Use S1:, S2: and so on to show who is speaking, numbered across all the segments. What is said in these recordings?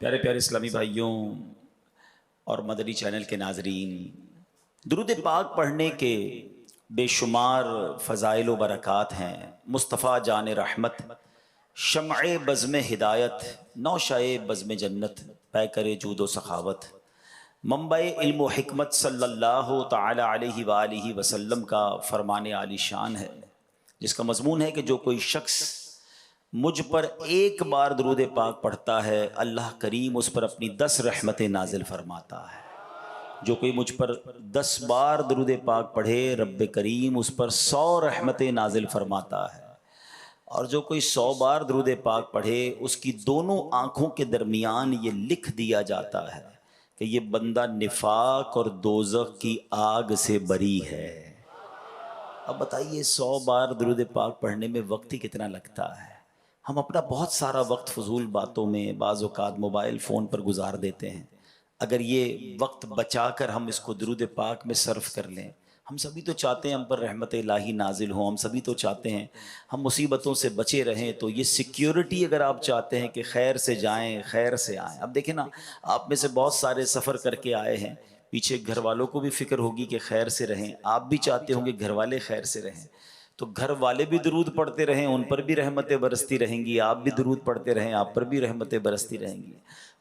S1: प्यारे प्यारे इस्लामी भाइयों और मदनी चैनल के नाजरीन, दुरूद पाक पढ़ने के बेशुमार फ़ज़ाइल व बरक़ात हैं। मुस्तफ़ा जान रहमत, शम्अ बज़्म हिदायत, नौशाए बज़्म जन्नत, पैकर जूद व सखावत, मंबई इल्म व हिकमत सल्लल्लाहु तआला अलैहि वालिहि वसल्लम का फ़रमान आलीशान है, जिसका मज़मून है कि जो कोई शख्स मुझ पर एक बार दुरूद पाक पढ़ता है, अल्लाह करीम उस पर अपनी 10 रहमतें नाजिल फरमाता है। जो कोई मुझ पर 10 बार दुरूद पाक पढ़े, रब्बे करीम उस पर 100 रहमतें नाजिल फरमाता है। और जो कोई 100 बार दुरूद पाक पढ़े, उसकी दोनों आँखों के दरमियान ये लिख दिया जाता है कि ये बंदा निफाक और दोज़ख की आग से बरी है। अब बताइए 100 बार दुरूद पाक पढ़ने में वक्त ही कितना लगता है। हम अपना बहुत सारा वक्त फजूल बातों में, बाज़ औक़ात मोबाइल फ़ोन पर गुजार देते हैं। अगर ये वक्त बचा कर हम इसको दुरूद पाक में सर्फ कर लें, हम सभी तो चाहते हैं हम पर रहमत इलाही नाजिल हो, हम सभी तो चाहते हैं हम मुसीबतों से बचे रहें। तो ये सिक्योरिटी अगर आप चाहते हैं कि खैर से जाएं, खैर से आएँ। अब देखें ना, आप में से बहुत सारे सफ़र करके आए हैं, पीछे घर वालों को भी फ़िक्र होगी कि खैर से रहें, आप भी चाहते होंगे घर वाले खैर से रहें। तो घर वाले भी दुरूद पढ़ते रहें, उन पर भी रहमतें बरसती रहेंगी, आप भी दुरूद पढ़ते रहें, आप पर भी रहमतें बरसती रहेंगी।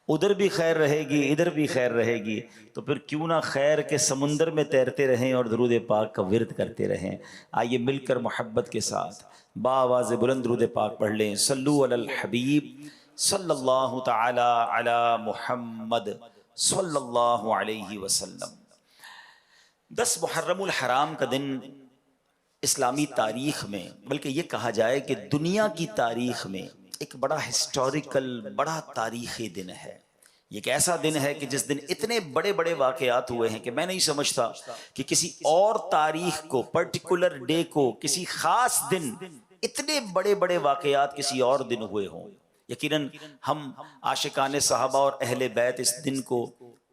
S1: उधर भी खैर रहेगी, इधर भी खैर रहेगी। तो फिर क्यों ना खैर के समुंदर में तैरते रहें और दुरूद पाक का विर्द करते रहें। आइए मिलकर मोहब्बत के साथ बाआवाज़ बुलंद दुरूद पाक पढ़ लें। सल्लु अलल हबीब सल्लल्लाहु तआला अला मुहम्मद सल्लल्लाहु अलैहि वसल्लम। 10 मुहर्रमुल हराम का दिन इस्लामी तारीख़ में, बल्कि ये कहा जाए कि दुनिया की तारीख़ में एक बड़ा हिस्टोरिकल, बड़ा तारीख़ी दिन है। ये एक ऐसा दिन है कि जिस दिन इतने बड़े बड़े वाक़यात हुए हैं कि मैं नहीं समझता कि किसी और तारीख़ को, पर्टिकुलर डे को, किसी ख़ास दिन इतने बड़े बड़े वाक़यात किसी और दिन हुए हों। यकीनन हम आशिकाने सहाबा और अहले बैत इस दिन को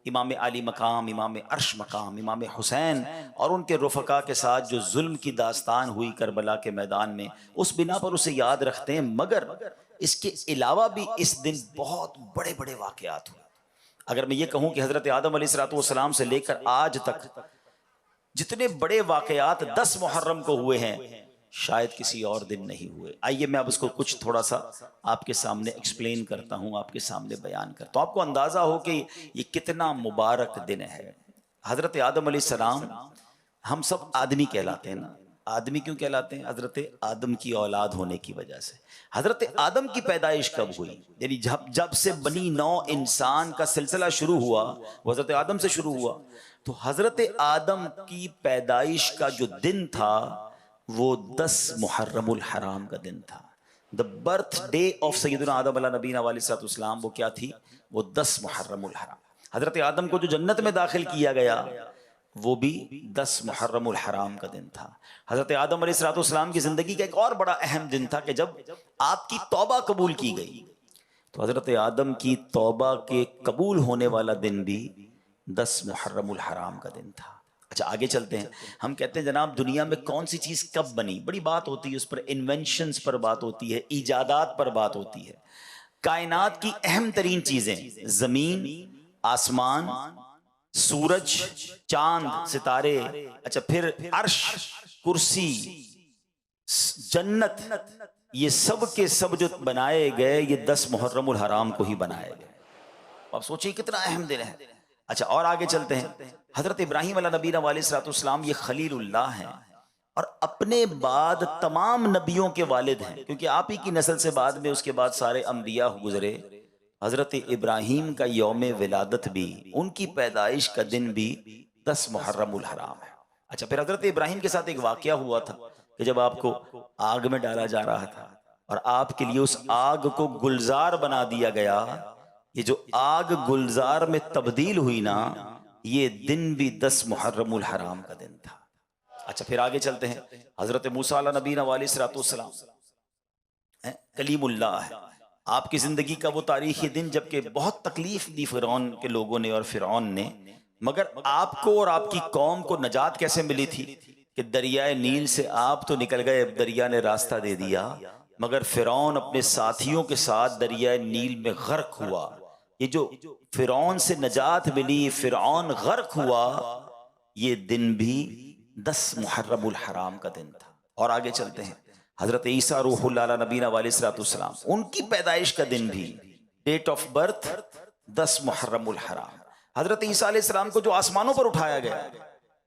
S1: इमाम अली मकाम, इमाम अर्श मकाम, इमाम हुसैन और उनके रुफ़का के साथ जो जुल्म की दास्तान हुई करबला के मैदान में, उस बिना पर उसे याद रखते हैं। मगर इसके अलावा भी इस दिन बहुत बड़े बड़े वाक़यात हुए। अगर मैं ये कहूँ कि हज़रत आदम अलैहिस्सलाम से लेकर आज तक जितने बड़े वाक़यात 10 मुहर्रम को हुए हैं, शायद किसी और दिन नहीं हुए। आइए मैं अब उसको कुछ थोड़ा सा आपके सामने एक्सप्लेन करता हूँ, आपके सामने बयान करता हूँ, आपको अंदाज़ा हो कि ये कितना मुबारक दिन है। हज़रत आदम अलैहिस्सलाम, हम सब आदमी कहलाते हैं ना। आदमी क्यों कहलाते हैं? हज़रत आदम की औलाद होने की वजह से। हज़रत आदम की पैदाइश कब हुई? यानी जब जब से बनी नौ इंसान का सिलसिला शुरू हुआ, वो हज़रत आदम से शुरू हुआ। तो हज़रत आदम की पैदाइश का जो दिन था वो 10 मुहर्रमुल हराम का दिन था। द बर्थ डे ऑफ सैयदना आदम अला नबीना अलैहिस्सलाम, वो क्या थी? वो 10 मुहर्रमुल हराम। हज़रत आदम को जो जन्नत में दाखिल किया गया, वो भी 10 मुहर्रमुल हराम का दिन था। हज़रत आदम अलैहिस्सलाम की ज़िंदगी का एक और बड़ा अहम दिन था कि जब आपकी तौबा कबूल की गई। तो हज़रत आदम की तौबा के कबूल होने वाला दिन भी 10 मुहर्रमुल हराम का दिन था। अच्छा, आगे चलते हैं। हम कहते हैं जनाब, दुनिया में कौन सी चीज़ कब बनी, बड़ी बात होती है उस पर, इन्वेंशंस पर बात होती है, ईजादात पर बात होती है। कायनात की अहम तरीन चीज़ें, ज़मीन, आसमान, सूरज, चांद, सितारे, अच्छा फिर अर्श, कुर्सी, जन्नत, ये सब के सब जो बनाए गए, ये 10 मुहर्रमुल हराम को ही बनाए गए। आप सोचिए कितना अहम दिन है। अच्छा, और आगे चलते हैं। हज़रत इब्राहीम अला नबीना अलैहिस्सलाम, ये खलीलुल्लाह हैं और अपने बाद तमाम नबियों के वालिद हैं, क्योंकि आप ही की नस्ल से बाद में उसके बाद सारे अम्बिया गुजरे। हज़रत इब्राहीम का यौम विलादत भी, उनकी पैदाइश का दिन भी 10 मुहर्रमुल हराम है। अच्छा, फिर हज़रत इब्राहीम के साथ एक वाक़या हुआ था कि जब आपको आग में डाला जा रहा था और आपके लिए उस आग को गुलजार बना दिया गया, ये जो आग गुलजार में तब्दील हुई ना, ये दिन भी 10 मुहर्रमुल हराम का दिन था। अच्छा, फिर आगे चलते हैं। हज़रत मूसा अला नबीना अलैहिस्सलाम कलीमुल्लाह है। आपकी ज़िंदगी का वो तारीख़ी दिन जबकि बहुत तकलीफ़ दी फ़िरौन के लोगों ने और फ़िरौन ने, मगर आपको और आपकी कौम को नजात कैसे मिली थी कि दरियाए नील से आप तो निकल गए, दरिया ने रास्ता दे दिया, मगर फ़िरौन अपने साथियों के साथ दरियाए नील में गर्क हुआ। ये जो फिरौन से नजात मिली, फिरौन गर्क हुआ, ये दिन भी 10 मुहर्रमुल हराम का दिन था। और आगे चलते हैं, हजरत ईसा रूहुल्लाह अला नबीना वालेहिस्सलाम, उनकी पैदाइश का दिन भी, डेट ऑफ बर्थ 10 मुहर्रमुल हराम। हजरत ईसा अलैहिस्सलाम को जो आसमानों पर उठाया गया,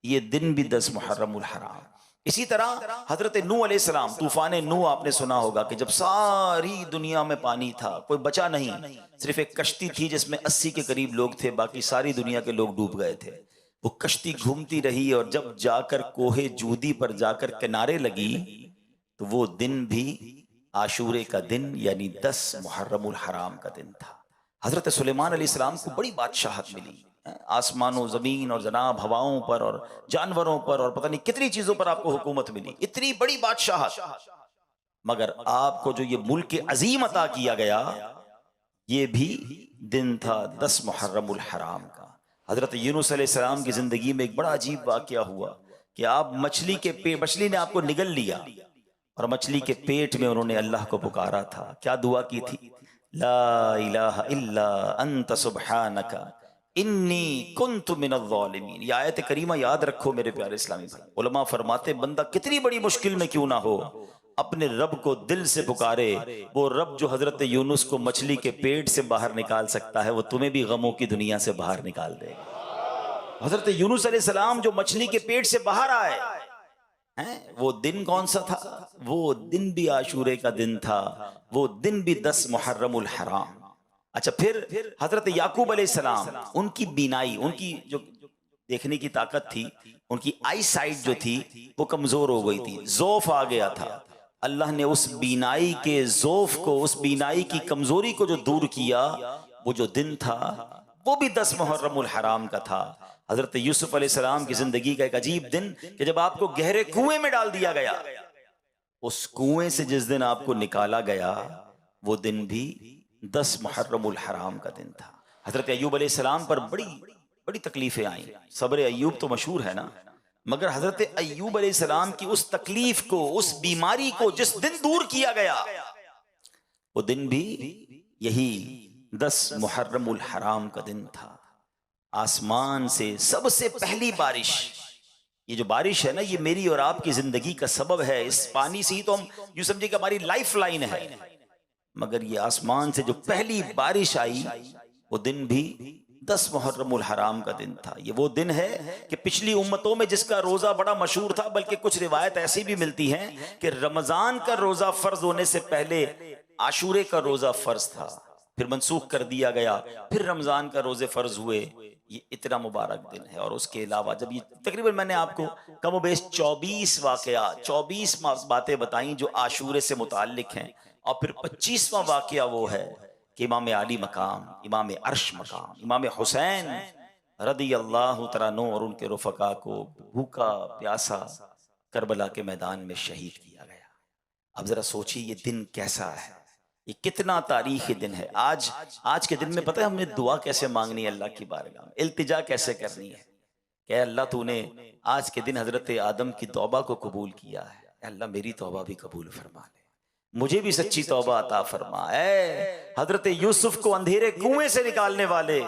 S1: ये दिन भी 10 मुहर्रमुल हराम। इसी तरह हजरत नूह अलैहिस्सलाम, तूफान नूह आपने सुना होगा कि जब सारी दुनिया में पानी था, कोई बचा नहीं, सिर्फ एक कश्ती थी जिसमें 80 के करीब लोग थे, बाकी सारी दुनिया के लोग डूब गए थे। वो कश्ती घूमती रही और जब जाकर कोहे जूदी पर जाकर किनारे लगी, तो वो दिन भी आशूरे का दिन यानी 10 मुहर्रमुल हराम का दिन था। हजरत सुलेमान अलैहिस्सलाम को बड़ी बादशाहत मिली, आसमानों जमीन और जनाब हवाओं पर और जानवरों पर और पता नहीं कितनी चीजों पर आपको हुकूमत मिली, इतनी बड़ी बादशाहत। मगर आपको जो ये मुल्क अजीम अता किया गया, ये भी दिन था 10 मुहर्रमुल हराम का। हजरत यूनुस अलैहिस्सलाम की जिंदगी में एक बड़ा अजीब वाकया हुआ कि आप मछली ने आपको निगल लिया और मछली के पेट में उन्होंने अल्लाह को पुकारा था। क्या दुआ की थी? ला इलाहा इल्ला अंत सुब्हानका इन्नी कुन्तु मिनज़्ज़ालिमीन। ये आयत करीमा याद रखो मेरे प्यारे इस्लामी भाई। उलमा फरमाते, बंदा कितनी बड़ी मुश्किल में क्यों ना हो, अपने रब को दिल से पुकारे, वो रब जो हजरत यूनुस को मछली के पेट से बाहर निकाल सकता है, वो तुम्हें भी गमों की दुनिया से बाहर निकाल देगा। हजरत यूनुस अलैहिस्सलाम जो मछली के पेट से बाहर आए हैं, वो दिन कौन सा था? वो दिन भी आशूरे का दिन था, वो दिन भी 10 मुहर्रमुल हराम। अच्छा, फिर हजरत याकूब अलैहिस्सलाम, उनकी बीनाई, उनकी जो देखने की ताकत थी, उनकी आई साइट जो थी वो कमजोर हो गई थी, ज़ौफ आ गया था। अल्लाह ने उस बीनाई के ज़ौफ को, उस बीनाई की कमजोरी को जो दूर किया, वो जो दिन था वो भी 10 मुहर्रमुल हराम का था। हजरत यूसुफ अलैहिस्सलाम की जिंदगी का एक अजीब दिन कि जब आपको गहरे कुएं में डाल दिया गया, उस कुएं से जिस दिन आपको निकाला गया, वो दिन भी 10 मुहर्रमुल हराम का दिन था। हजरत अय्यूब अलैहिस्सलाम पर बड़ी बड़ी तकलीफें आई। सब्र अय्यूब तो मशहूर है ना, मगर हजरत अय्यूब अलैहिस्सलाम की उस तकलीफ को, उस बीमारी को जिस दिन दूर किया गया, वो दिन भी यही 10 मुहर्रमुल हराम का दिन था। आसमान से सबसे पहली बारिश, ये जो बारिश है ना, ये मेरी और आपकी जिंदगी का सबब है। इस पानी से ही तो हम यूं समझे कि हमारी लाइफ लाइन है, मगर ये आसमान से जो पहली बारिश आई, वो दिन भी 10 मुहर्रमुल हराम का दिन था। ये वो दिन है कि पिछली उम्मतों में जिसका रोजा बड़ा मशहूर था, बल्कि कुछ रिवायत ऐसी भी मिलती हैं कि रमजान का रोजा फर्ज होने से पहले आशूरे का रोजा फर्ज था, फिर मनसूख कर दिया गया, फिर रमजान का रोजे फर्ज हुए। ये इतना मुबारक दिन है। और उसके अलावा जब ये तकरीबन मैंने आपको कम बेश 24 बातें बताई जो आशूरे से मुताल्लिक हैं, और फिर 25वां वाकया वो है कि इमाम आली मकाम, इमाम अर्श मकाम, इमाम हुसैन रदी अल्लाह तआला अन्हु और उनके रुफका को भूखा प्यासा करबला के मैदान में शहीद किया गया। अब जरा सोचिए ये दिन कैसा है, ये कितना तारीखी दिन है। आज के दिन में पता है हमने दुआ कैसे मांगनी है अल्लाह की बारगाह में, इल्तिजा कैसे करनी है कि अल्लाह तूने आज के दिन हजरत आदम की तौबा को कबूल किया है, अल्लाह मेरी तौबा भी कबूल फरमा ले, मुझे भी सच्ची तौबा अता फरमा। ऐ हजरत यूसुफ को अंधेरे कुएं से निकालने वाले,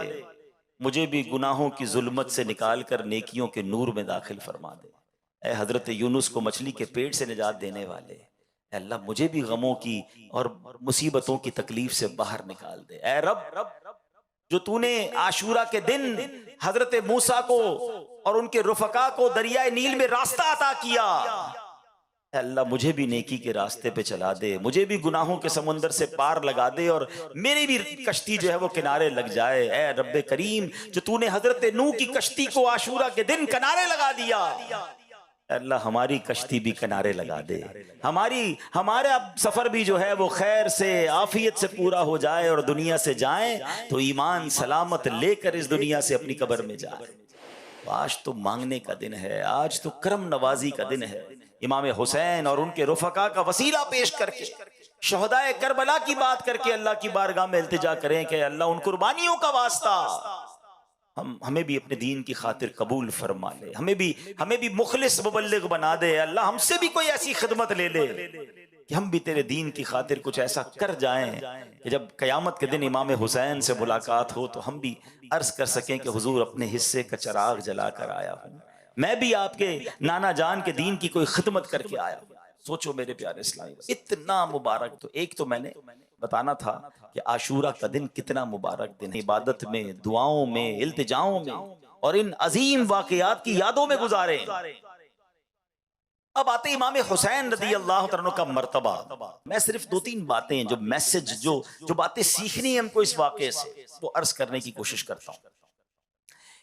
S1: मुझे भी गुनाहों की जुल्मत से निकाल कर नेकियों के नूर में दाखिल फरमा दे। ऐ हजरत यूनुस को मछली के पेट से निजात देने वाले, अल्लाह मुझे भी गमों की और मुसीबतों की तकलीफ से बाहर निकाल दे। ऐ रब, जो तूने आशूरा के दिन हजरत मूसा को और उनके रुफका को दरियाए नील में रास्ता अता किया, अल्लाह मुझे भी नेकी के रास्ते पे चला दे, मुझे भी गुनाहों के समुंदर से पार लगा दे और मेरी भी कश्ती जो है वो किनारे लग जाए। ऐ रब्बे करीम, जो तूने हजरत नूह की कश्ती को आशूरा के दिन किनारे लगा दिया, अल्लाह हमारी कश्ती भी किनारे लगा दे, हमारा सफर भी जो है वो खैर से आफियत से पूरा हो जाए और दुनिया से जाए तो ईमान सलामत लेकर इस दुनिया से अपनी कब्र में जाए। आज तो मांगने का दिन है, आज तो करम नवाजी का दिन है। इमाम हुसैन और उनके रुफका का वसीला पेश करके, शहदाए करबला की बात करके अल्लाह की बारगाह में इल्तिजा करें कि अल्लाह उन कुर्बानियों का वास्ता हमें भी अपने दीन की खातिर कबूल फरमा ले, हमें भी मुखलिस मुबल्लिग बना दे। अल्लाह हमसे भी कोई ऐसी खिदमत ले ले कि हम भी तेरे दीन की खातिर कुछ ऐसा कर जाएं कि जब क़यामत के दिन इमाम हुसैन से मुलाकात हो तो हम भी अर्ज कर सकें कि हुजूर अपने हिस्से का चिराग जला कर आया हूँ, मैं भी आपके नाना जान के दीन की कोई खिदमत करके आया हूँ। सोचो मेरे प्यारे इस्लामी, इतना मुबारक। तो एक तो मैंने बताना था कि आशूरा का दिन कितना मुबारक दिन है, इबादत में, दुआओं में, इल्तिजाओं में और इन अजीम वाकयात की यादों में गुजारे। अब आते इमाम हुसैन रदी अल्लाह तआला का मर्तबा। मैं सिर्फ 2-3 बातें, जो मैसेज, जो बातें सीखनी है हमको इस वाक़े से, वो अर्ज करने की कोशिश करता हूँ।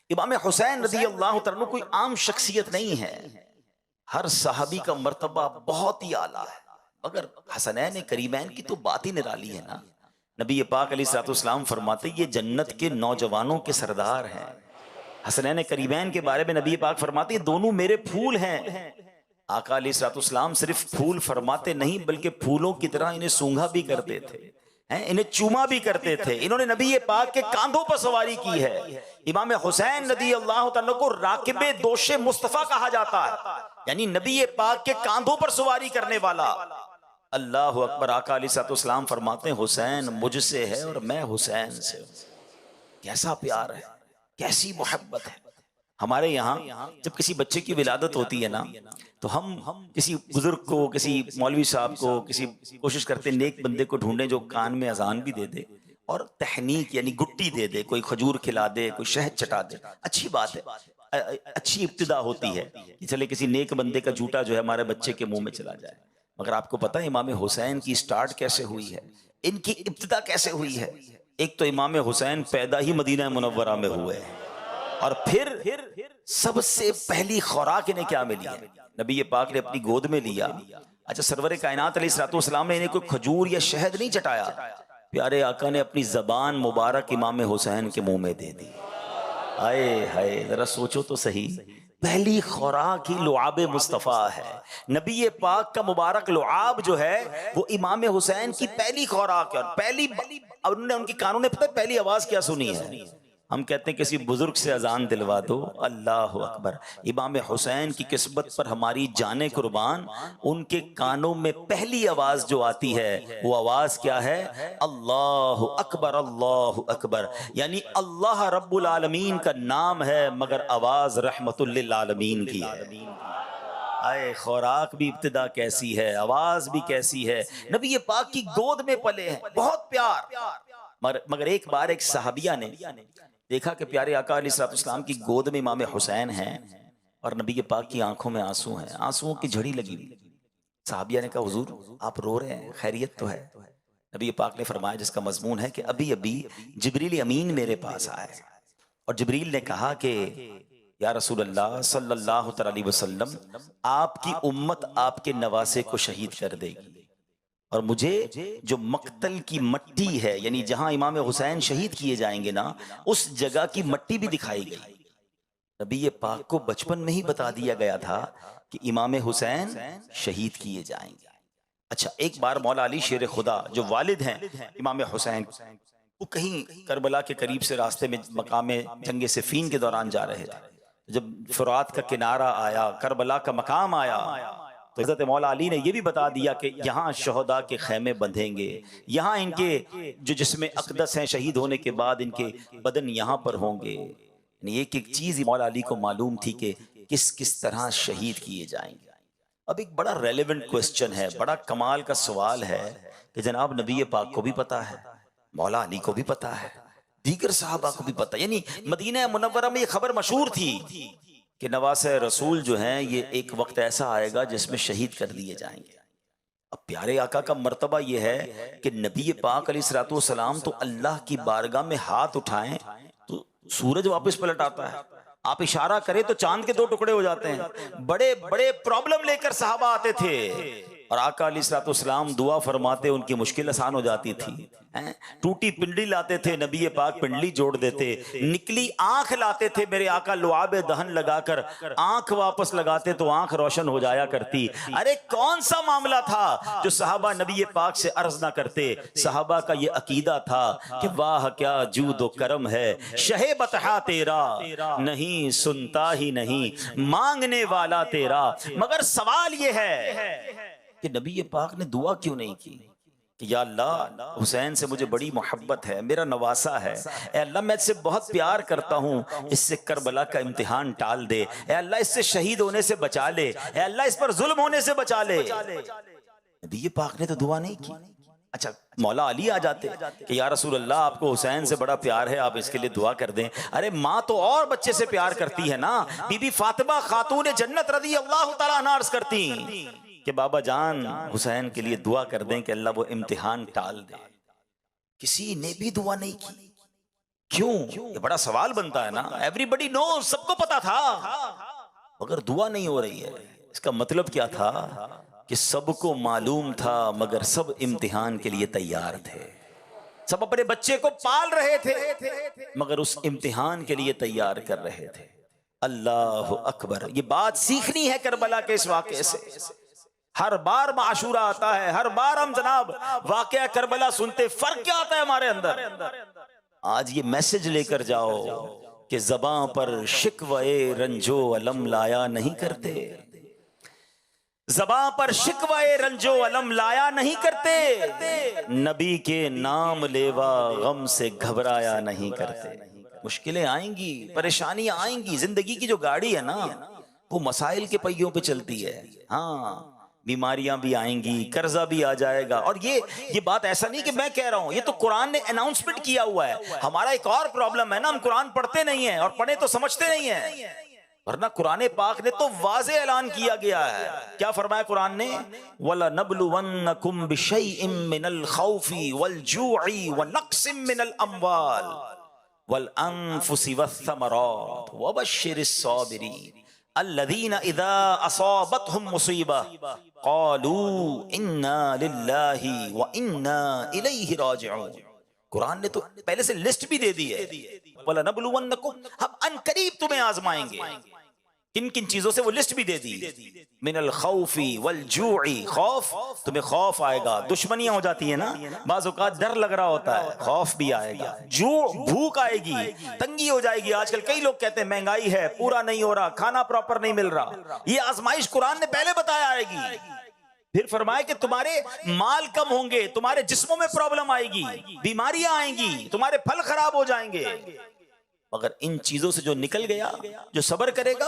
S1: इमाम हुसैन रदी अल्लाह तआला कोई आम शख्सियत नहीं है, हर सहाबी का मर्तबा बहुत ही आला है, मगर हसनैन करीमैन की तो बात ही निराली है ना। नबी पाक अलैहिस्सलाम फरमाते ये जन्नत के नौजवानों के सरदार हैं। हसनैन करीमैन के बारे में नबी पाक फरमाते दोनों मेरे फूल हैं। आका अलैहिस्सलाम सिर्फ फूल फरमाते नहीं बल्कि फूलों की तरह इन्हें सूंघा भी करते थे, इन्हें चूमा भी करते थे। इन्होंने नबी पाक के कांधों पर सवारी की है। इमाम हुसैन रदी अल्लाह तआला को राकिबे दोशे मुस्तफा कहा जाता है, यानी नबी पाक के कांधों पर सवारी करने वाला। अल्लाह अकबर। आका अलैहिस्सलाम फरमाते हैं हुसैन मुझसे है और मैं हुसैन से हूं। कैसा प्यार है, कैसी मोहब्बत है। हमारे यहाँ जब किसी बच्चे की विलादत होती है ना, तो हम किसी बुजुर्ग को, किसी मौलवी साहब को, किसी कोशिश करते नेक बंदे को ढूंढे जो कान में अजान भी दे दे और तहनीक यानी गुट्टी दे दे, कोई खजूर खिला दे, कोई शहद चटा दे। अच्छी बात है, अच्छी इब्तिदा होती है कि चले किसी नेक बंदे का जूता जो है हमारे बच्चे के मुंह में चला जाए। मगर आपको पता है इमाम हुसैन की स्टार्ट कैसे हुई है, इनकी इब्तिदा कैसे हुई है। एक तो इमाम हुसैन पैदा ही मदीना मुनव्वरा में हुए हैं, और फिर सबसे पहली खुराक इन्हें क्या मिली है, नबी पाक ने अपनी गोद में लिया। अच्छा, सरवर कायनात अलैहिस्सलाम ने इन्हें कोई खजूर या शहद नहीं चटाया, प्यारे आका ने अपनी जबान मुबारक इमाम हुसैन के मुंह में दे दी। आए हाय, जरा सोचो तो सही, पहली खुराक ही लुआब मुस्तफ़ा है। नबी पाक का मुबारक लुआब जो है वो इमाम हुसैन की पहली खुराक है। और पहली उन्होंने, उनके कानों ने पता पहली आवाज क्या सुनी है। हम कहते हैं किसी बुजुर्ग से अजान दिलवा दो, अल्लाह अकबर। इमाम हुसैन की किस्मत पर हमारी जाने कुर्बान, उनके कानों में पहली आवाज जो आती है वो आवाज क्या है, अल्लाह अकबर, अल्लाह अकबर। यानी अल्लाह रब्बुल आलमीन का नाम है मगर आवाज रहमतुल लिल आलमीन की है। आए, खुराक भी इब्तिदा कैसी है, आवाज भी कैसी है। नबी पाक की गोद में पले हैं, बहुत प्यार। मगर एक बार एक सहाबिया ने देखा कि प्यारे आका अलैहिस्सलाम की गोद में इमाम हुसैन हैं और नबी पाक की आंखों में आंसू हैं, आंसुओं की झड़ी लगी हुई। सहाबिया ने कहा हुजूर आप रो रहे हैं, खैरियत तो है। नबी पाक ने फरमाया जिसका मजमून है कि अभी अभी जिब्रील अमीन मेरे पास आए और जिब्रील ने कहा कि या रसूल अल्लाह सल्लल्लाहु अलैहि वसल्लम, आपकी उम्मत आपके नवासे को शहीद कर देगी और मुझे जो मक्तल की मट्टी है, यानी जहां इमाम हुसैन शहीद किए जाएंगे ना, उस जगह की मट्टी भी दिखाई गई। नबी पाक को बचपन में ही बता दिया गया था कि इमाम हुसैन शहीद किए जाएंगे। अच्छा, एक बार मौला अली शेर खुदा जो वालिद हैं इमाम हुसैन, वो कहीं करबला के करीब से रास्ते में मकाम जंग सिफीन के दौरान जा रहे थे। जब फुरात का किनारा आया, करबला का मकाम आया, तो हज़रत मौला अली ने यह भी बता दिया कि यहाँ शहदा के खैमे बंधेंगे, यहाँ इनके जो जिस्म अक़दस हैं शहीद होने के बाद इनके बदन यहाँ पर होंगे। एक एक चीज़ मौला अली को मालूम थी कि किस किस तरह शहीद किए जाएंगे। अब एक बड़ा रेलेवेंट क्वेश्चन है, बड़ा कमाल का सवाल है कि जनाब नबी पाक को भी पता है, मौला अली को भी पता है, दीगर साहबा को भी पता, यानी मदीना मुनव्वरा में ये खबर मशहूर थी कि नवासे रसूल जो हैं ये एक वक्त ऐसा आएगा जिसमें शहीद कर दिए जाएंगे। अब प्यारे आका का मर्तबा ये है कि नबी पाक अलैहिस्सलाम तो अल्लाह की बारगाह में हाथ उठाएं तो सूरज वापस पलट आता है, आप इशारा करें तो चांद के 2 टुकड़े हो जाते हैं। बड़े बड़े प्रॉब्लम लेकर सहाबा आते थे और आका अलैहिस्सलाम दुआ फरमाते, उनकी मुश्किल आसान हो जाती थी। टूटी पिंडली लाते थे, नबी पाक पिंडली जोड़ देते। निकली आंख लाते थे, मेरे आका लुआब दहन लगाकर आंख वापस लगाते तो आंख रोशन हो जाया करती। अरे कौन सा मामला था जो सहाबा नबी पाक से अर्ज ना करते। सहाबा का ये अकीदा था कि वाह क्या जूदो करम है, शहे बतहा तेरा नहीं सुनता ही नहीं, मांगने वाला तेरा। मगर सवाल ये है कि नबी पाक ने दुआ क्यों नहीं की कि या अल्लाह हुसैन से मुझे बड़ी मोहब्बत है, मेरा नवासा है, ए अल्लाह मैं इससे बहुत प्यार करता हूँ, इससे करबला का इम्तिहान टाल दे, ए अल्लाह इससे शहीद होने से बचा ले, ए अल्लाह इस पर जुल्म होने से बचा ले। नबी पाक ने तो दुआ नहीं की। अच्छा, मौला अली आ जाते कि या रसूल अल्लाह आपको हुसैन से बड़ा प्यार है, आप इसके लिए दुआ कर दें। अरे माँ तो और बच्चे से प्यार करती है ना, बीबी फातिमा खातून जन्नत रज़ी अल्लाह तआला अन्हा अर्ज़ करती कि बाबा जान हुसैन के लिए दुआ कर दें कि अल्लाह वो इम्तिहान टाल दे। किसी ने भी दुआ नहीं की। क्यों? ये बड़ा सवाल बनता है ना। एवरीबडी नोज, सबको पता था, मगर दुआ नहीं हो रही है। इसका मतलब क्या था कि सबको मालूम था मगर सब इम्तिहान के लिए तैयार थे। सब अपने बच्चे को पाल रहे थे मगर उस इम्तिहान के लिए तैयार कर रहे थे। अल्लाह अकबर। ये बात सीखनी है करबला के इस वाक़े से। हर बार माशूरा आता है, हर बार हम जनाब वाक़या करबला सुनते, फर्क क्या आता है हमारे अंदर। आज ये मैसेज लेकर जाओ कि ज़बां पर शिकवे रंजो अलम लाया नहीं करते, ज़बां पर शिकवे रंजो अलम लाया नहीं करते, नबी के नाम लेवा गम से घबराया नहीं करते। मुश्किलें आएंगी, परेशानियां आएंगी, जिंदगी की जो गाड़ी है ना वो मसाइल के पहियों पे चलती है। हाँ, बीमारियां भी आएंगी, कर्जा भी आ जाएगा। और ये बात ऐसा नहीं कि मैं कह रहा हूं, ये तो कुरान ने अनाउंसमेंट किया हुआ है। हमारा एक और प्रॉब्लम है ना, हम कुरान पढ़ते नहीं है, और पढ़े तो समझते नहीं है। वरना कुरान पाक ने तो वाज़े ऐलान किया गया है। क्या फरमाया कुरान ने? वला नबलुवन्नकुम बिशैइन मिनल खौफि वल जूइ व नक्सिम मिनल अम्वाल वल अनफुसि वस्समरात वबश्शिरिस साबिरीन अल्लज़ीना इज़ा असाबतहुम मुसीबा क़ालू इन्ना लिल्लाहि व इन्ना इलैहि राजिऊन। कुरान ने तो पहले से लिस्ट भी दे दी है। वला नबलुवन्नकुम, हम अनकरीब तुम्हें आजमाएंगे। किन किन चीजों से वो लिस्ट भी दे दी। मिनल खौफी वल जूई, खौफ, तुम्हें खौफ आएगा, दुश्मनियां हो जाती है ना, बाज़ औक़ात डर लग रहा होता है, खौफ भी आएगा। जू, भूख आएगी, तंगी हो जाएगी। आजकल कई लोग कहते हैं महंगाई है, पूरा नहीं हो रहा, खाना प्रॉपर नहीं मिल रहा। ये आजमाइश कुरान ने पहले बताया आएगी। फिर फरमाया कि तुम्हारे माल कम होंगे, तुम्हारे जिस्मों में प्रॉब्लम आएगी, बीमारियां आएंगी, तुम्हारे फल खराब हो जाएंगे। मगर इन चीजों से जो निकल गया, जो सब्र करेगा,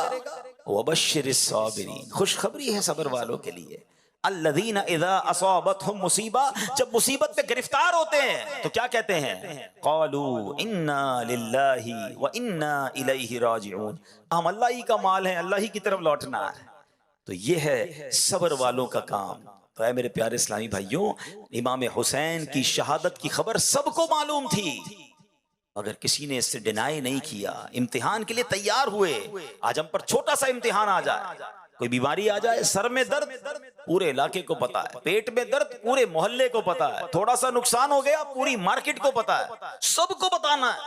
S1: वबश्शिरिस साबिरीन, खुशखबरी है सब्र वालों के लिए। अल्लज़ीना इज़ा असाबतहुम मुसीबा, जब मुसीबत पे गिरफ्तार होते हैं तो क्या कहते हैं? क़ालू इन्ना लिल्लाहि व इन्ना इलैहि राजिऊन, हम अल्लाह ही का माल है, अल्लाह ही की तरफ लौटना है। तो ये है सब्र वालों का काम। तो है मेरे प्यारे इस्लामी भाइयों, इमाम हुसैन की शहादत की खबर सबको मालूम थी मगर किसी ने इससे डिनाई नहीं किया। इम्तिहान के लिए तैयार हुए। आज हम पर छोटा सा इम्तिहान आ जाए, कोई बीमारी आ जाए, सर में दर्द पूरे इलाके को पता है, पेट में दर्द पूरे मोहल्ले को पता है, थोड़ा सा नुकसान हो गया पूरी मार्केट को पता है, सबको बताना है।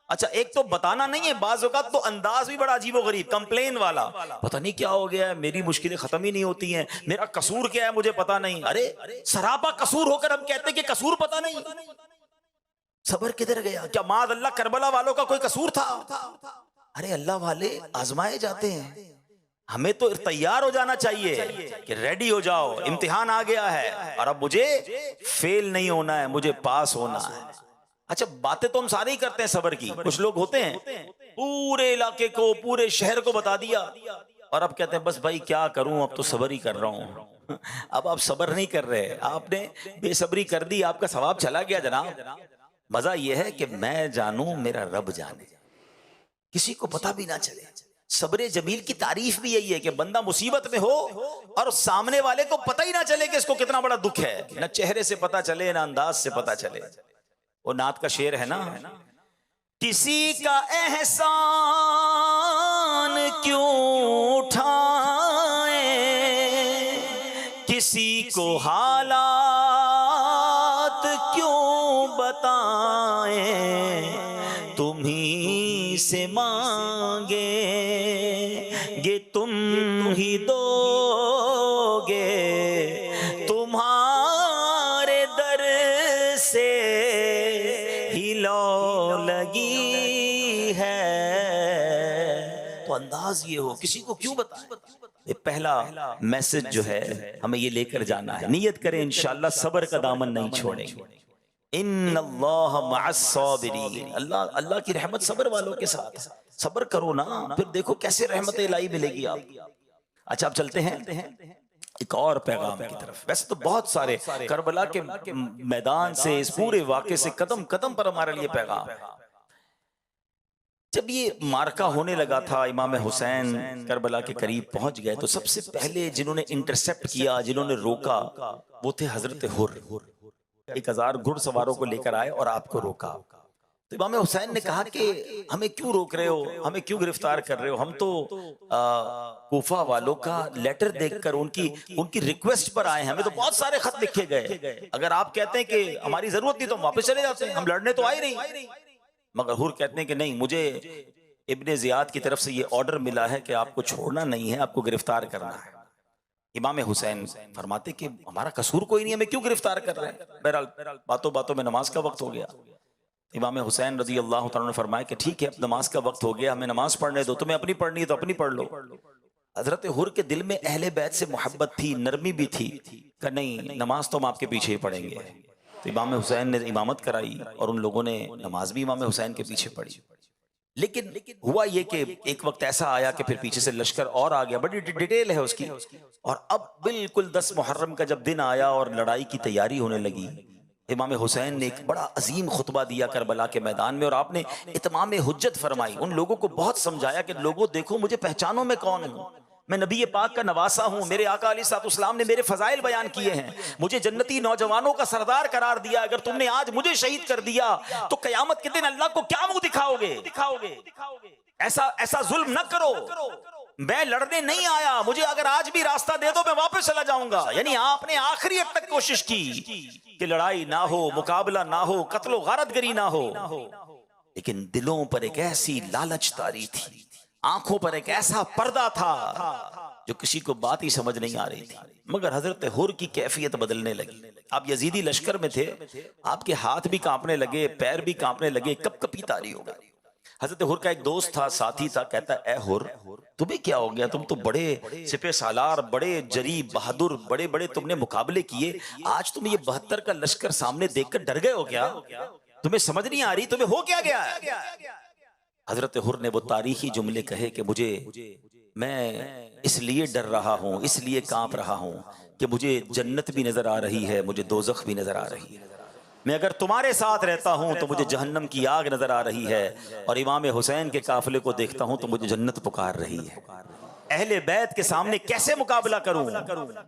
S1: अच्छा, एक तो बताना नहीं है, बाज़ औक़ात तो अंदाज भी बड़ा अजीबोगरीब, कंप्लेन वाला, पता नहीं क्या हो गया है, मेरी मुश्किलें खत्म ही नहीं होती हैं, मेरा कसूर क्या है मुझे पता नहीं। अरे सरापा कसूर होकर हम कहते हैं कि कसूर पता नहीं। सब्र किधर गया? क्या माद अल्लाह करबला वालों का कोई कसूर था? अरे अल्लाह वाले आजमाए जाते हैं, हमें तो तैयार हो जाना चाहिए कि रेडी हो जाओ, इम्तिहान आ गया है और अब मुझे फेल नहीं होना है, मुझे पास होना है। अच्छा, बातें तो हम सारे ही करते हैं सब्र की। कुछ लोग होते हैं पूरे इलाके को, पूरे शहर को बता दिया और अब कहते हैं बस भाई क्या करूं, अब तो सब्र ही कर रहा हूं। अब आप सब्र नहीं कर रहे, आपने बेसब्री कर दी, आपका सवाब चला गया जनाब। मजा यह है कि मैं जानूं मेरा रब जाने, किसी को पता भी ना चले। सब्र जमील की तारीफ भी यही है कि बंदा मुसीबत में हो और सामने वाले को पता ही ना चले कि इसको कितना बड़ा दुख है, ना चेहरे से पता चले ना अंदाज से पता चले। वो नात का शेर है ना, किसी का एहसान क्यों उठाए, किसी को हालात क्यों बताए, तुम्ही से मांगे ये तुम ही दोगे, तुम्हारे दर से ही लो लगी है। तो अंदाज ये हो, किसी को क्यों बताए, ये पहला मैसेज जो है हमें ये लेकर जाना है। नियत करें इंशाअल्लाह सब्र का दामन नहीं छोड़ेंगे। इन्नल्लाह मअस साबिरीन, अल्लाह अल्लाह की रहमत सब्र वालों के साथ। सब्र करो ना, फिर देखो कैसे रहमत इलाही मिलेगी आप। अच्छा, अब चलते हैं एक और पैगाम की तरफ। वैसे तो बहुत सारे करबला के मैदान से, इस पूरे वाक़े से कदम कदम पर हमारे लिए पैगाम। जब ये मार्का होने लगा था, इमाम हुसैन करबला के करीब पहुंच गए, तो सबसे पहले जिन्होंने इंटरसेप्ट किया, जिन्होंने रोका, वो थे हजरत हुर। 1000 घुड़सवारों को लेकर आए और आपको रोका। तो इमाम हुसैन ने कहा कि हमें क्यों रोक रहे हो, हमें क्यों गिरफ्तार कर रहे हो? हम तो कूफा वालों का लेटर देखकर उनकी रिक्वेस्ट पर आए हैं, हमें तो बहुत सारे खत लिखे गए। अगर आप कहते हैं कि हमारी जरूरत नहीं तो हम वापस चले जाते हैं, हम लड़ने तो आए नहीं। मगर हुर कहते हैं कि नहीं, मुझे इब्ने ज़ियाद की तरफ से ये ऑर्डर मिला है कि आपको छोड़ना नहीं है, आपको गिरफ्तार करना है। इमाम हुसैन फरमाते कि हमारा कसूर कोई नहीं, हमें क्यों गिरफ्तार कर रहे हैं? बहरहाल बातों बातों में नमाज का वक्त हो गया। इमाम हुसैन रजी अल्लाह तआला ने फरमाया कि ठीक है, अब नमाज का वक्त हो गया, हमें नमाज पढ़ने दो, तुम्हें अपनी पढ़नी है तो अपनी पढ़ लो। हजरत हुर के दिल में अहले बैत से मोहब्बत थी, नरमी भी थी, कि नहीं, नमाज तो हम आपके पीछे ही पढ़ेंगे। तो इमाम हुसैन ने इमामत कराई और उन लोगों ने नमाज भी इमाम हुसैन के पीछे पढ़ी। लेकिन हुआ ये कि एक वक्त ऐसा आया कि फिर पीछे से लश्कर और आ गया, बड़ी डिटेल है उसकी। और अब बिल्कुल 10 मुहर्रम का जब दिन आया और लड़ाई की तैयारी होने लगी, इमाम हुसैन ने एक बड़ा अजीम खुतबा दिया करबला के मैदान में, और आपने इत्माम हुज्जत फरमाई। उन लोगों को बहुत समझाया कि लोगों देखो, मुझे पहचानो मैं कौन हूँ, मैं नबी पाक का नवासा हूँ, मेरे आका अलैहिस्सलाम ने मेरे फजाइल बयान किए हैं, मुझे जन्नती नौजवानों का सरदार करार दिया। अगर तुमने आज मुझे शहीद कर दिया तो कयामत के दिन अल्लाह को क्या मुंह दिखाओगे? ऐसा जुल्म न करो, मैं लड़ने नहीं आया, मुझे अगर आज भी रास्ता दे दो मैं वापस चला जाऊंगा। यानी आपने आखिरी हद तक कोशिश की कि लड़ाई ना हो, मुकाबला ना हो, कत्लो गारतगरी ना हो। लेकिन दिलों पर एक ऐसी लालच तारी थी, आंखों पर एक ऐसा पर्दा था जो किसी को बात ही समझ नहीं आ रही थी। मगर हजरत हुर की कैफियत बदलने लगी। आप यजीदी लश्कर में थे, आपके हाथ भी कांपने लगे, पैर भी कांपने लगे, कपकपी तारी हो गई। हजरत हुर का एक दोस्त था, साथी था, कहता है, ए हुर, तुम्हें क्या हो गया? तुम तो बड़े सिपे सालार, बड़े जरी बहादुर, बड़े बड़े तुमने मुकाबले किए, आज तुम ये 72 का लश्कर सामने देखकर डर गए हो क्या? तुम्हें समझ नहीं आ रही, तुम्हें हो क्या गया? हजरत हुर ने वो तारीखी जुमले कहे कि मैं इसलिए डर रहा हूँ, इसलिए कांप रहा हूँ कि मुझे जन्नत भी नजर आ रही है, मुझे दोज़ख भी नजर आ रही है। मैं अगर तुम्हारे साथ रहता हूं तो मुझे जहन्नम की आग नजर आ रही है, और इमाम हुसैन के काफिले को देखता हूं तो मुझे जन्नत पुकार रही है। अहले बैत के सामने कैसे मुकाबला करूं?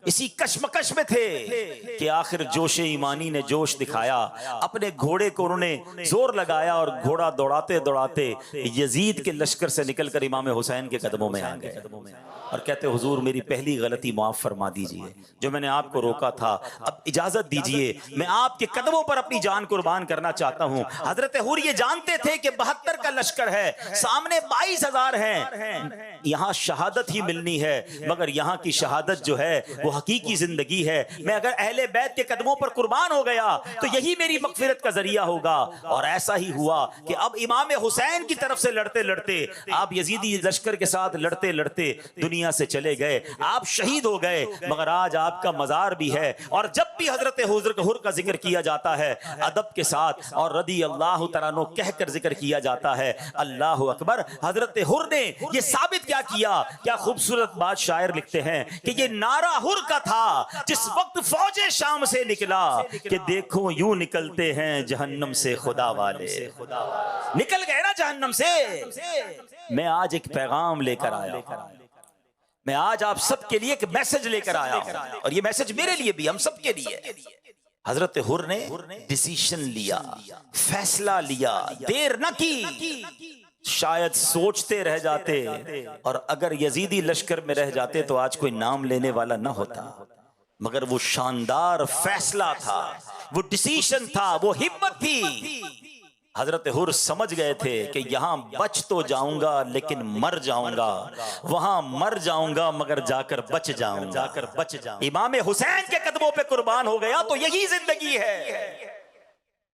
S1: इसी कश्मकश में थे कि आखिर जोश ईमानी ने जोश दिखाया, अपने घोड़े को उन्होंने जोर लगाया और घोड़ा दौड़ाते दौड़ाते यजीद के लश्कर से निकलकर इमाम हुसैन के कदमों में आ गए और कहते, हुजूर मेरी पहली गलती माफ फरमा दीजिए, जो मैंने आपको रोका था, अब इजाजत दीजिए, मैं आपके कदमों पर अपनी जान कुर्बान करना चाहता हूं। हजरत हुर ये जानते थे कि 72 का लश्कर है, सामने 22,000 हैं, यहां शहादत ही मिलनी है, मगर यहां की शहादत जो है वो हकीकी जिंदगी है। मैं अगर अहले बैत के कदमों पर कुर्बान हो गया तो यही मेरी मगफिरत का जरिया होगा। और ऐसा ही हुआ कि अब इमाम हुसैन की तरफ से लड़ते लड़ते आप यजीदी लश्कर के साथ लड़ते लड़ते दुनिया से चले गए, आप शहीद हो गए, मगर आज आपका मजार भी है। और जब भी हजरत हुर का जिक्र किया जाता है अदब के साथ और रदी अल्लाह तआला कहकर जिक्र किया जाता है, अल्लाह अकबर। हजरत हुर ने यह साबित क्या किया? क्या खूबसूरत बात शायर लिखते हैं कि ये नारा हुर का था जिस वक्त फौजे शाम से निकला कि देखो यूं निकलते हैं जहन्नम से खुदा वाले। निकल गए ना जहन्नम से। मैं आज एक पैगाम लेकर आया, मैं आज आप सबके लिए एक मैसेज लेकर आया हूं, और ये मैसेज मेरे लिए भी, हम सबके लिए। हजरत हुर ने डिसीजन लिया, फैसला लिया, देर न की। शायद सोचते रह जाते, और अगर यजीदी लश्कर में रह जाते तो आज कोई नाम लेने वाला न होता। मगर वो शानदार फैसला था, वो डिसीजन था, वो हिम्मत थी। हजरत हुर समझ गए थे कि यहां बच तो जाऊंगा लेकिन मर जाऊंगा, वहां मर जाऊंगा मगर जाकर बच जाऊंगा। इमाम हुसैन के कदमों पे कुर्बान हो गया तो यही जिंदगी है।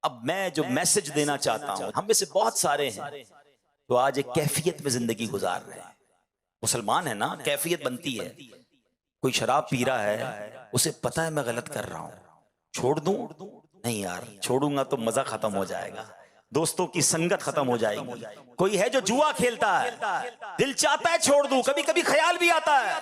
S1: अब मैं जो मैसेज देना चाहता हूं, हम में से बहुत सारे हैं तो आज एक कैफियत में जिंदगी गुजार रहे हैं, मुसलमान है ना, कैफियत बनती है। कोई शराब पी रहा है, उसे पता है मैं गलत कर रहा हूं, छोड़ दूं? नहीं यार, छोड़ूंगा तो मजा खत्म हो जाएगा, दोस्तों की संगत खत्म हो जाएगी। कोई है जो जुआ खेलता है, दिल चाहता है छोड़ दूं, कभी कभी ख्याल भी आता है,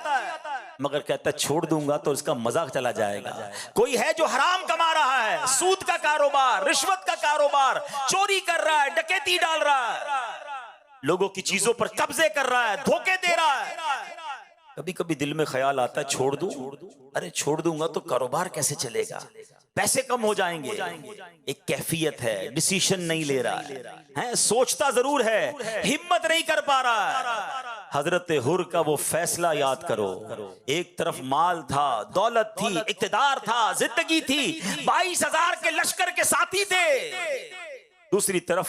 S1: मगर कहता है छोड़ दूंगा तो इसका मजा चला जाएगा। कोई है जो हराम कमा रहा है, सूद का कारोबार, रिश्वत का कारोबार, चोरी कर रहा है, डकैती डाल रहा है, लोगों की चीजों पर कब्जे कर रहा है, धोखे दे रहा है, कभी कभी दिल में ख्याल आता है छोड़ दूं। अरे छोड़ दूंगा तो कारोबार कैसे चलेगा, पैसे कम हो जाएंगे। एक कैफियत है, डिसीजन नहीं ले रहा है, सोचता जरूर है, हिम्मत नहीं कर पा रहा है। हजरत हुर का वो फैसला याद करो, एक तरफ माल था, दौलत थी, इक्तदार था, जिंदगी थी, 22,000 के लश्कर के साथी थे, दूसरी तरफ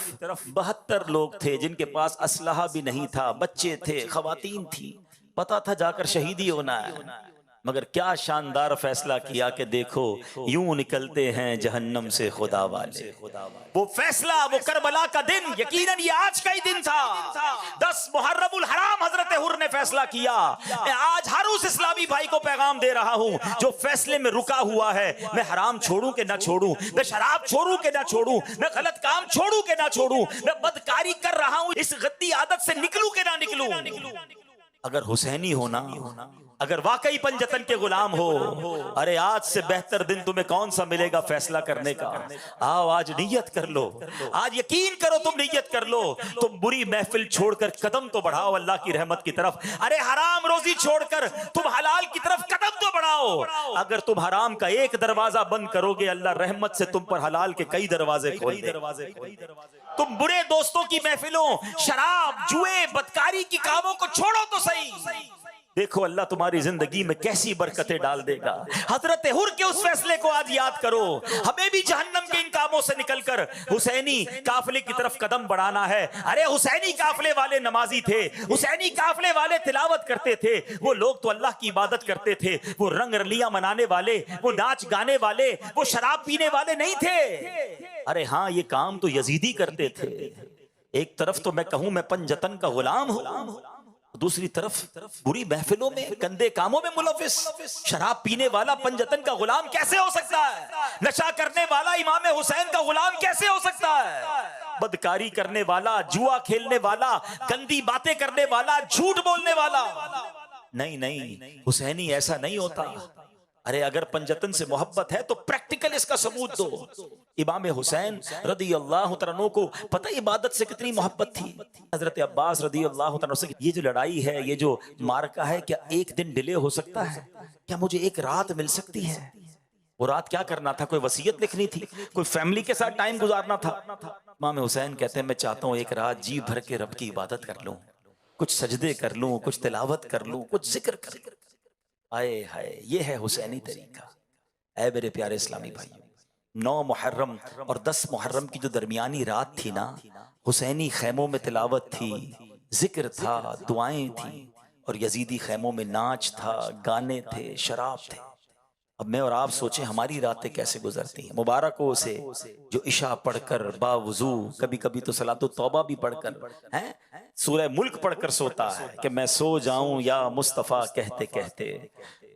S1: 72 लोग थे जिनके पास असलहा भी नहीं था, बच्चे थे, खवातीन थी, पता था जाकर शहीदी होना है, मगर क्या शानदार फैसला किया कि देखो यूं निकलते हैं जहन्नम से खुदा वाले। वो फैसला, वो करबला का दिन, यकीनन ये आज का ही दिन था, 10 मुहर्रमुल हराम हजरत हुर ने फैसला किया। मैं आज हर उस इस्लामी भाई को पैगाम दे रहा हूं जो फैसले में रुका हुआ है, मैं हराम छोड़ूं कि ना छोड़ूं, मैं शराब छोड़ूं कि ना छोड़ूं, मैं गलत काम छोड़ूं कि ना छोड़ूं, मैं बदकारी कर रहा हूं, इस गद्दी आदत से निकलूं कि ना निकलूं। अगर हुसैनी होना, अगर वाकई पंजतन के गुलाम हो, अरे आज से बेहतर दिन तुम्हें कौन सा मिलेगा फैसला करने का। आओ आज नियत कर लो, आज यकीन करो, तुम नियत कर लो, तुम बुरी महफिल छोड़कर कदम तो बढ़ाओ अल्लाह की रहमत की तरफ। अरे हराम रोजी छोड़कर तुम हलाल की तरफ कदम तो बढ़ाओ। अगर तुम हराम का एक दरवाजा बंद करोगे, अल्लाह रहमत से तुम पर हलाल के कई दरवाजे खोल दे। तुम बुरे दोस्तों की महफिलों, शराब, जुए, बदकारी की कामों को छोड़ो तो सही, देखो अल्लाह तुम्हारी जिंदगी में कैसी बरकतें डाल देगा। हजरत हुर के उस फैसले को आज याद करो, हमें भी जहन्नम के इन कामों से निकलकर हुसैनी काफिले की तरफ कदम बढ़ाना है। अरे हुसैनी काफिले वाले नमाजी थे, हुसैनी काफिले वाले तिलावत करते थे, वो लोग तो अल्लाह की इबादत करते थे, वो रंग रलियां मनाने वाले, वो नाच गाने वाले, वो शराब पीने वाले नहीं थे। अरे हाँ, ये काम तो यजीदी करते थे। एक तरफ तो मैं कहूं मैं पंजतन का गुलाम हूं, दूसरी तरफ बुरी महफिलों में, गंदे कामों में मुलविस, शराब पीने वाला पंजतन का गुलाम कैसे हो सकता है? नशा करने वाला इमाम हुसैन का गुलाम कैसे हो सकता है? बदकारी करने वाला, जुआ खेलने वाला, गंदी बातें करने वाला, झूठ बोलने वाला, नहीं नहीं, हुसैनी ऐसा नहीं होता। अरे अगर पंजतन से मोहब्बत है तो प्रैक्टिकल इसका सबूत दो। इमाम हुसैन रदी अल्लाह तआला को पता इबादत से कितनी मोहब्बत थी। हजरत अब्बास रदी अल्लाह तआला से ये जो लड़ाई है, ये जो मार्का है, क्या एक दिन डिले हो सकता है? क्या मुझे एक रात मिल सकती है? वो रात क्या करना था? कोई वसीयत लिखनी थी, कोई फैमिली के साथ टाइम गुजारना था। इमाम हुसैन कहते हैं मैं चाहता हूँ एक रात जी भर के रब की इबादत कर लूं, कुछ सजदे कर लूं, कुछ तिलावत कर लूं, कुछ जिक्र कर लूं। आए हाय, ये है हुसैनी तरीका। ऐ मेरे प्यारे इस्लामी भाइयों, 9 मुहर्रम और 10 मुहर्रम की जो दरमियानी रात थी ना, हुसैनी खैमों में तिलावत थी, जिक्र था, दुआएं थी, और यजीदी खैमों में नाच था, गाने थे, शराब थे। अब मैं और आप सोचें हमारी रातें कैसे गुजरती हैं। मुबारक हो उसे जो इशा पढ़कर बावजू, कभी कभी तो सलातो तौबा भी पढ़कर, हैं, सूरह मुल्क पढ़कर सोता है कि मैं सो जाऊं या मुस्तफा कहते कहते,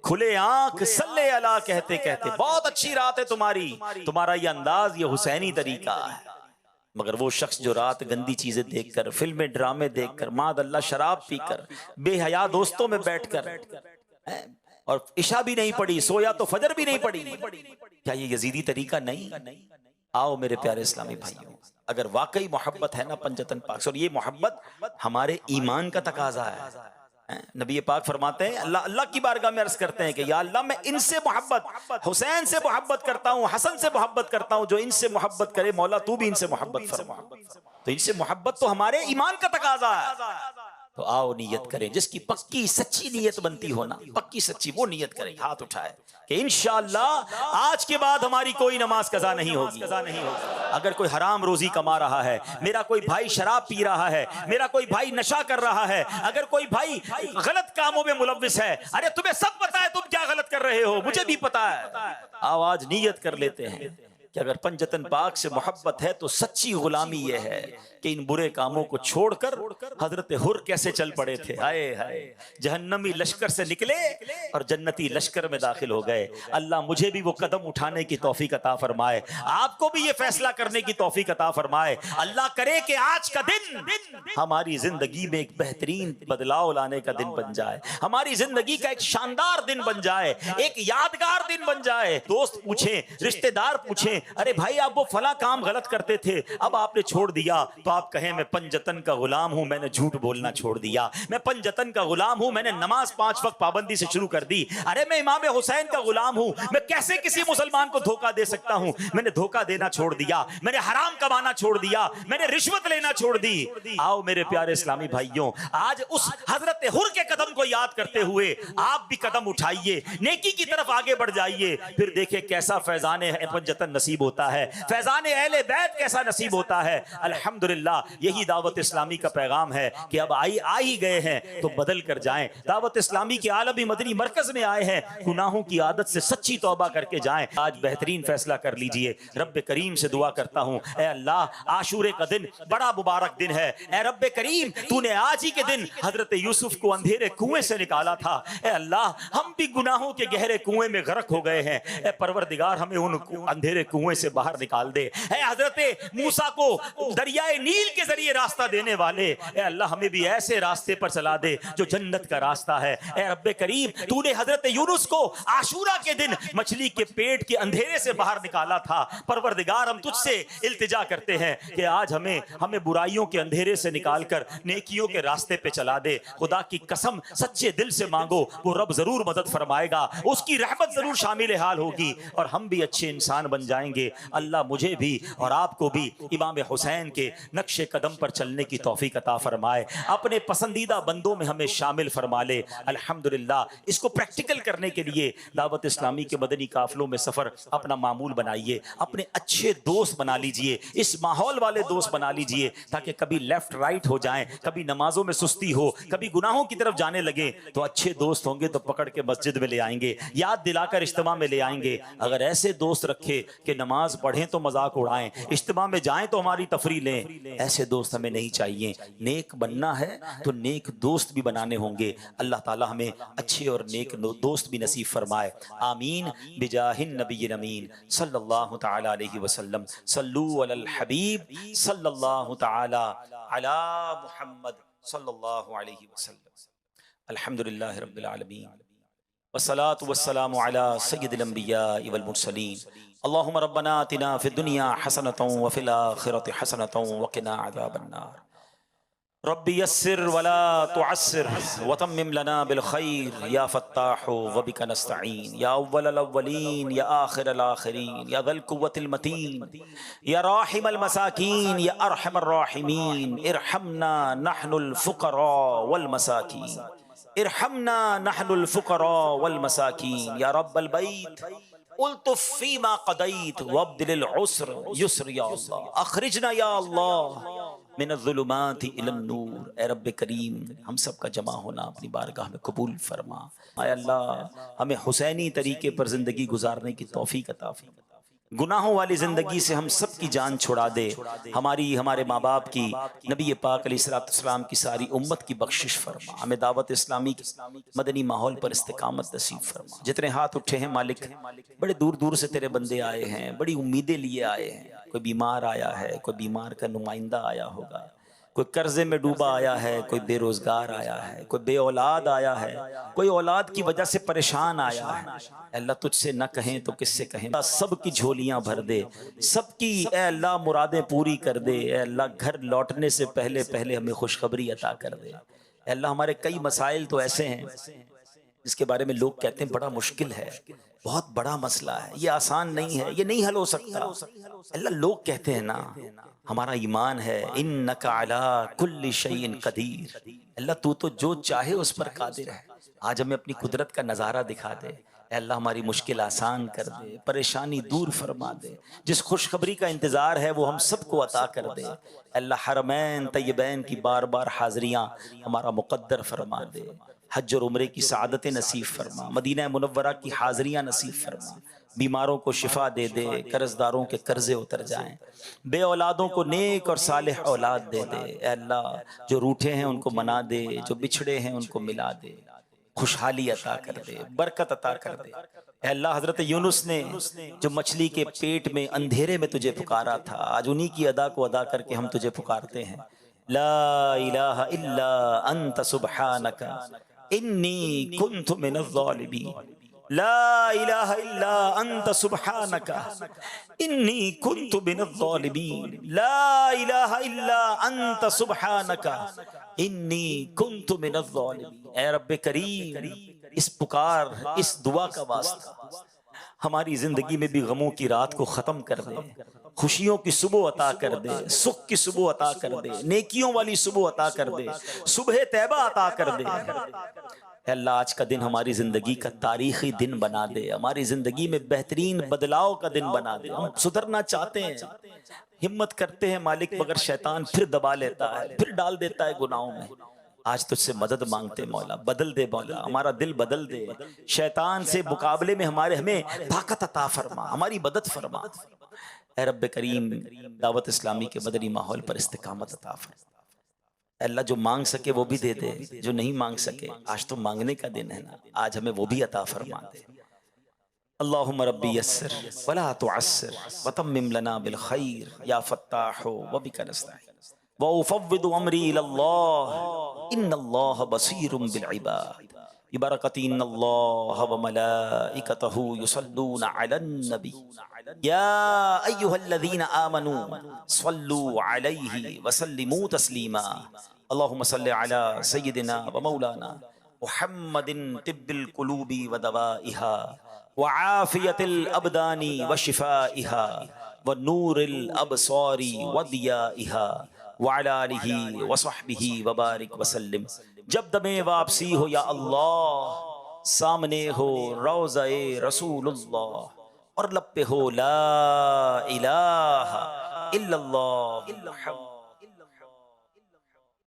S1: खुले आंख सल्ले अला कहते कहते। बहुत अच्छी रात है तुम्हारी, तुम्हारा ये अंदाज, ये हुसैनी तरीका है। मगर वो शख्स जो रात गंदी चीजें देखकर, फिल्में ड्रामे देखकर, मादअल्लाह शराब पीकर, बेहया दोस्तों में बैठकर, और इशा भी नहीं पड़ी, सोया तो फजर भी नहीं पड़ी, क्या ये यजीदी तरीका नहीं? आओ मेरे प्यारे इस्लामी भाइयों, अगर वाकई मोहब्बत है ना पंजतन पाक से, और ये मोहब्बत हमारे ईमान का तकाजा है। नबी पाक फरमाते हैं, अल्लाह अल्लाह की बारगाह में अर्ज करते हैं कि या अल्लाह मैं इनसे मोहब्बत, हुसैन से मोहब्बत करता हूँ, हसन से मोहब्बत करता हूँ, जो इनसे मोहब्बत करे मौला तू भी इनसे मोहब्बत फरमा। तो इनसे मोहब्बत तो हमारे ईमान का तकाजा है। तो आओ नियत करें, जिसकी पक्की सच्ची नियत बनती हो ना, पक्की सच्ची, वो नियत करें, हाथ उठाए कि इंशाअल्लाह आज के बाद हमारी कोई नमाज कज़ा नहीं होगी। अगर कोई हराम रोजी कमा रहा है, मेरा कोई भाई शराब पी रहा है, मेरा कोई भाई नशा कर रहा है, अगर कोई भाई गलत कामों में मुलव्विस है, अरे तुम्हें सब पता है तुम क्या गलत कर रहे हो, मुझे भी पता है। आओ आज नियत कर लेते हैं कि अगर पंजतन पाक से मोहब्बत है तो सच्ची गुलामी ये है कि इन बुरे कामों को छोड़कर हजरत हुर कैसे चल पड़े थे। हाय हाय, जहन्नमी लश्कर से निकले और जन्नती लश्कर में दाखिल हो गए। अल्लाह मुझे भी वो कदम उठाने की तौफीक अता फरमाए, आपको भी ये फैसला करने की तौफीक अता फरमाए। अल्लाह करे कि आज का दिन हमारी जिंदगी में एक बेहतरीन बदलाव लाने का दिन बन जाए, हमारी जिंदगी का एक शानदार दिन बन जाए, एक यादगार दिन बन जाए। दोस्त पूछें, रिश्तेदार पूछें, अरे भाई आप वो फला काम गलत करते थे, अब आपने छोड़ दिया, तो आप कहें मैं पंजतन का गुलाम हूं, मैंने झूठ बोलना छोड़ दिया, मैं पंजतन का गुलाम हूं, मैंने नमाज 5 वक्त पाबंदी से शुरू कर दी। अरे मैं इमाम हुसैन का गुलाम हूं, मैं कैसे किसी मुसलमान को धोखा दे सकता हूं, मैंने धोखा देना छोड़ दिया, मैंने हराम कमाना छोड़ दिया, मैंने रिश्वत लेना छोड़ दी। आओ मेरे प्यारे इस्लामी भाइयों, आज उस हजरत हुर के कदम को याद करते हुए आप भी कदम उठाइए, नेकी की तरफ आगे बढ़ जाइए, फिर देखिए कैसा फैजाने पंजतन नसीब होता है, फैजाने अहले बैत कैसा नसीब होता है। अल्हम्दुलिल्लाह, यही दावत इस्लामी का पैगाम है कि अब आ ही गए हैं तो बदल कर जाएं। दावत इस्लामी के आलमी मदनी मरकज में आए हैं, गुनाहों की आदत से सच्ची तौबा करके जाएं। आज बेहतरीन फैसला कर लीजिए। रब्बे करीम से दुआ करता हूं, ऐ अल्लाह आशूरे का दिन बड़ा मुबारक दिन है, ऐ रब्बे करीम तूने आज ही के दिन हजरत यूसुफ को अंधेरे कुएं से निकाला था, ऐ अल्लाह हम भी गुनाहों के गहरे कुएं में गर्क हो गए हैं, ऐ परवरदिगार हमें उन अंधेरे कुएं से बाहर निकाल दे। ऐ हजरत मूसा को दरियाए नील के जरिए रास्ता देने वाले, ऐ अल्लाह हमें भी ऐसे रास्ते पर चला दे जो जन्नत का रास्ता है। ऐ रब्बे करीम तूने हजरत यूनुस को आशूरा के दिन मछली के पेट के अंधेरे से बाहर निकाला था, परवरदिगार हम तुझसे इल्तिजा करते हैं कि आज हमें बुराइयों के अंधेरे से निकालकर नेकियों के रास्ते पे चला दे। खुदा की कसम सच्चे दिल से मांगो, वो रब जरूर मदद फरमाएगा, उसकी रहमत जरूर शामिल हाल होगी और हम भी अच्छे इंसान बन जाएंगे। अल्लाह मुझे भी और आपको भी इमाम हुसैन के नक्शे कदम पर चलने की तौफीक अता फरमाए, अपने पसंदीदा बंदों में हमें शामिल फरमा ले। अल्हम्दुलिल्लाह, इसको प्रैक्टिकल करने के लिए दावत इस्लामी के मदनी काफिलों में सफर अपना मामूल बनाइए, अपने अच्छे दोस्त बना लीजिए, इस माहौल वाले दोस्त बना लीजिए ताकि कभी लेफ्ट राइट हो जाएं, कभी नमाजों में सुस्ती हो, कभी गुनाहों की तरफ जाने लगे तो अच्छे दोस्त होंगे तो पकड़ के मस्जिद में ले आएंगे, याद दिलाकर इज्तिमा में ले आएंगे। अगर ऐसे दोस्त रखे कि नमाज पढ़ें तो मजाक उड़ाएं, इज्तिमा में जाएं तो हमारी तफरी लें, ऐसे दोस्त हमें नहीं चाहिए। नेक बनना है तो नेक दोस्त भी बनाने होंगे। अल्लाह ताला हमें अच्छे और नेक दोस्त भी नसीब फरमाए। आमीन बिजाहिन नबीन अमीन सल्लल्लाहु तआला अलैहि वसल्लम। सल्लू अलल हबीब सल्लल्लाहु तआला अला मुहम्मद सल्लल्लाहु अलैहि वसल्लम। अल्हम्दुलिल्लाहि रब्बिल आलमीन वस्सलातु वस्सलामु अला सय्यिदिल अंबिया वल मुरसलीन। अल्लाहुम्मा रब्बना आतिना फिद दुनिया हसनतन व फिल आखिरति हसनतन व क़िना अज़ाबन नार। रब्बि यस्सिर वला तुअस्सिर व तम्मिम लना बिल खैर या फत्ताहु व बिका नस्तईन या अव्वलल अव्वलीन या आखिरल आखिरीन या ज़ल कुव्वतिल मतीन या राहिमल मसाकीन या अरहमर राहिमीन। इरहमना नहनुल फुक़रा वल मसाकीन, इरहमना नहनुल फुक़रा वल मसाकीन या रब्बल बैत उल्तुफ़ फ़ीमा क़दैत वब्दिलिल उस्र युस्र या अल्लाह। अख़रिजना या अल्लाह मिनज़्ज़ुलुमाति इलन नूर। ए रब्बे करीम, हम सब का जमा होना अपनी बारगाह में कबूल फरमा। आय अल्लाह हमें हुसैनी तरीके पर ज़िंदगी गुजारने की तौफ़ीक अता फरमा। गुनाहों वाली ज़िंदगी से हम सब की जान छुड़ा दे। हमारी, हमारे माँ बाप की, नबी पाक अलैहिस्सलाम की सारी उम्मत की बख्शिश फरमा। हमें दावत इस्लामी के मदनी माहौल पर इस्तिकामत नसीब फरमा। जितने हाथ उठे हैं मालिक, बड़े दूर दूर से तेरे बंदे आए हैं, बड़ी उम्मीदें लिए आए हैं। कोई बीमार आया है, कोई बीमार का नुमाइंदा आया होगा, कोई कर्जे में डूबा आया है, कोई बेरोजगार आया है, कोई बे औलाद आया है, कोई औलाद की वजह से परेशान आया है। अल्लाह तुझसे न कहें तो किससे कहें। सबकी झोलियां भर दे, सबकी ए अल्लाह मुरादें पूरी कर दे। ए अल्लाह घर लौटने से पहले पहले हमें खुशखबरी अता कर दे। अल्लाह हमारे कई मसाइल तो ऐसे हैं जिसके बारे में लोग कहते हैं बड़ा मुश्किल है, बहुत बड़ा मसला है, ये आसान नहीं है, ये नहीं हल हो सकता। अल्लाह लोग कहते हैं ना, हमारा ईमान है इन्नका अला कुल्ली शैइन कदीर। अल्लाह तू तो जो चाहे उस पर कादिर है। आज हमें अपनी कुदरत का नज़ारा दिखा दे। अल्लाह हमारी मुश्किल आसान कर दे, परेशानी दूर फरमा दे। जिस खुशखबरी का इंतज़ार है वो हम सबको अता कर दे। अल्लाह हरमैन तय्यबैन की बार बार हाज़रियाँ हमारा मुक़द्दर फरमा दे। हज और उम्रे की सआदत नसीब फरमा, मदीना मुनव्वरा की हाज़रियाँ नसीब फरमा, बीमारों को शिफा दे दे, कर्जदारों के कर्जे उतर जाएं, बे औलादों को नेक और सालेह औलाद दे दे। ए अल्लाह, जो रूठे हैं उनको मना दे, जो बिछड़े हैं उनको मिला दे, खुशहाली अता कर दे, बरकत अता कर दे। ए अल्लाह, हजरत यूनुस ने जो मछली के पेट में अंधेरे में तुझे पुकारा था, आज उन्हीं की अदा को अदा करके हम तुझे पुकारते हैं। ला इलाहा इल्ला अंत सुब्हानका इन्नी कुन्तु मिनज़ ज़ालिमीन। ला इलाहा इल्ला अंत सुब्हानका इन्नी कुन्तु मिनज़ ज़ालिमीन। ला इलाहा इल्ला अंत सुब्हानका इन्नी कुन्तु मिनज़ ज़ालिमीन। ऐ रब्बे करीम, इस पुकार, इस दुआ का वास्ता हमारी जिंदगी में भी गमों की रात को खत्म कर दे, खुशियों की सुबह अता कर दे, सुख की सुबह अता कर दे, नेकियों वाली सुबह अता कर दे, सुबह तैबा अता कर दे। अल्लाह, आज का दिन हमारी जिंदगी का तारीखी दिन बना दे, हमारी जिंदगी में बेहतरीन बदलाव का दिन बना दे। हम सुधरना चाहते हैं, हिम्मत करते हैं मालिक, मगर शैतान फिर दबा लेता है, फिर डाल देता है गुनाहों में। आज तुझसे मदद मांगते मौला, बदल दे मौला, हमारा दिल बदल दे, शैतान से मुकाबले में हमें ताकत अता फरमा, हमारी मदद फरमा। ऐ रब्बे करीम, दावत इस्लामी के मदनी माहौल पर इस्तिकामत अता फरमा। अल्लाह, जो मांग सके वो भी दे दे, जो नहीं मांग सके, आज तो मांगने का दिन है ना, आज हमें वो भी अता फरमा दे। अल्लाहुम्मा रब्बी यस्सिर वला तुअस्सिर वतम्मिम लना बिल खैर या फत्ताहु व बिका नस्तईन व उफव्विदु अमरी इलल्लाह इन्नल्लाह बसीरुम बिल इबाद। बिबरकति इन्नल्लाह व मलाइकतहु युसल्लूना अलन नबी या अय्युहल्लज़ीना आमनू सल्लू अलैहि व सल्लिमू तस्लीमा। अल्लाहुम्मा सल्लि अला सय्यिदिना व मौलाना मुहम्मदिन तिब्बिल कुलूबी व दवाइहा व आफियतिल अबदानी व शिफाइहा व नूरिल अबसारी व दियाइहा व अला आलिहि व सहबिहि व बारिक व सल्लिम। जब दमे वापसी हो या अल्लाह, सामने हो रोज़ाए रसूलुल्लाह और लब पे हो ला इलाहा इल्लल्लाह।